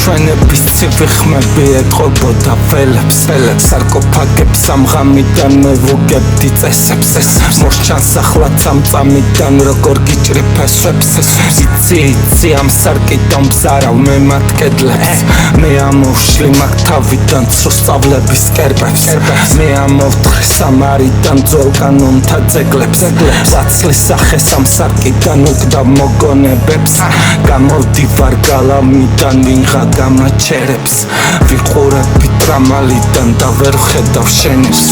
ჩვენების ცივი ხმები ეტყობოდა ველებს სარკოფაგებს ამ ღამიდან მე ვუგებდი წესებს მოსჩანს ახლა წამწამიდან როგორ გიჭრიფ ფესვებს იცი ამ სარკიდან ბზარავ მე მათ კედლებს მე ამოვშლი მაგ თავიდან სწავლების კერპებს მე ამოვთხრი სამარიდან ძველ კანონთა ძეგლებს ლაცლის სახეს ამ სარკიდან უკდავ მოგონებებს გამოვდივარ გალავნიდან ვინღა გამაჩერებს ვიყურები ტრამალიდან და ვერ ხედავ შენებს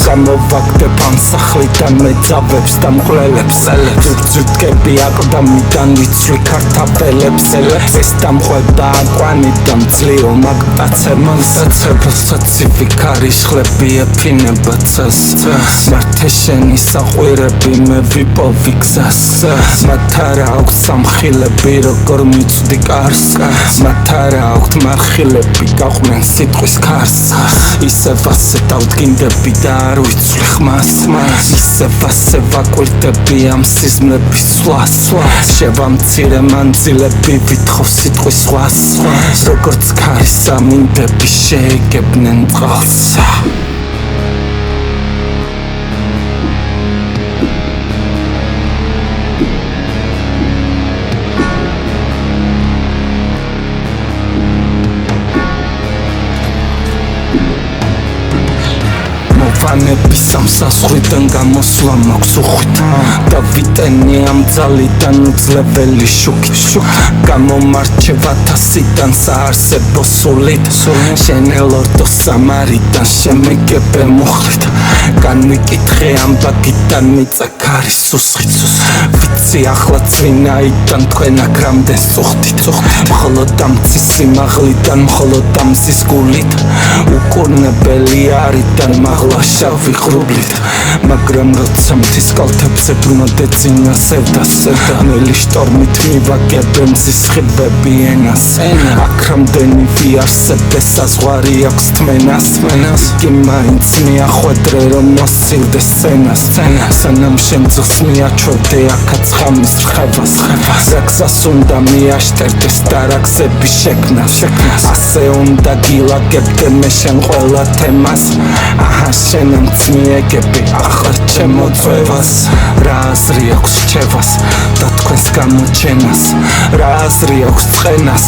გამოვაგდებ ამ სახლიდან მეძავებს და მკვლელებს ძურძუდგები აკლდამიდან ვიცვი ქართაფელებს ეს დამყვება აკვანიდან მძლიერო მაგ მტაცებელსა ცივი ქარიშხლები ეფინება წელს მართე შენი საყვირები მე ვიპოვი გზას მათ არა აქვთ სამხილები როგორ მიწვდი კარს მათ არა აქვთ მარხილები გაყვნენ სიტყვის ქარს ისევ ასე დავდგინდები და არ ვიცვლი ხმას ისევ ასე ვაკვირდები ამ სიზმრების სვლას შევამცირე მანძილები ვითხოვ სიტყვის ზღვას როგორც ქარის ამინდები შეეგებნენ წყალს ვანების ამ საზღვრიდან გამოსვლა მაქვს უხვით და ვიტენი ამ ძალიდან უძლებელი შუქით გამომარჩევა თასიდან საარსებო სულით შენელორდო სამარიდან შემეგებე მუხლით განვიკითხე ამბაგიდან მიწა ქარის სუსხით ვიცი ახლა წვინაიდან თქვენ აქ რამდენ სუხთით მხოლოდ ამ მზის სიმაღლიდან მხოლოდ ამ მზის გულით უკურნებელი არიდან მაღლა შავი ღრუბლით მაგრამ როცა მთის კალთებზე ბრუნავდე წინა სევდას ნელი შტორმით მივაგებე მზის ხიბები ენას აქ რამდენი ვიარსებე საზღვარი აქვს თმენას იგი მაინც მიახვედრე რომ მოსცილდე სცენას სანამ შემძულს მიაჩვევდე აქაც ღამის რხევას რა გზას უნდა მიაშტერდეს და რა გზები შექმნას ასე უნდა გილაგებდე მე შენ ყველა თემას აჰა შენამც მიეგები ახალ ჩემო წვევას რა აზრი აქვს რჩევას და თქვენს გამოჩენას რა აზრი აქვს წყენას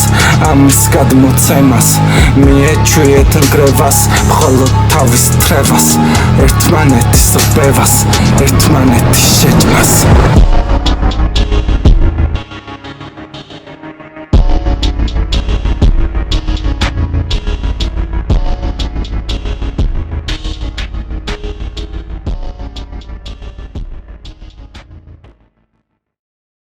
ამის გადმოცემას მიეჩვიეთ ნგრევას მხოლოდ თავის თრევას ერთმანეთის რბევას ერთმანეთის შეჭმას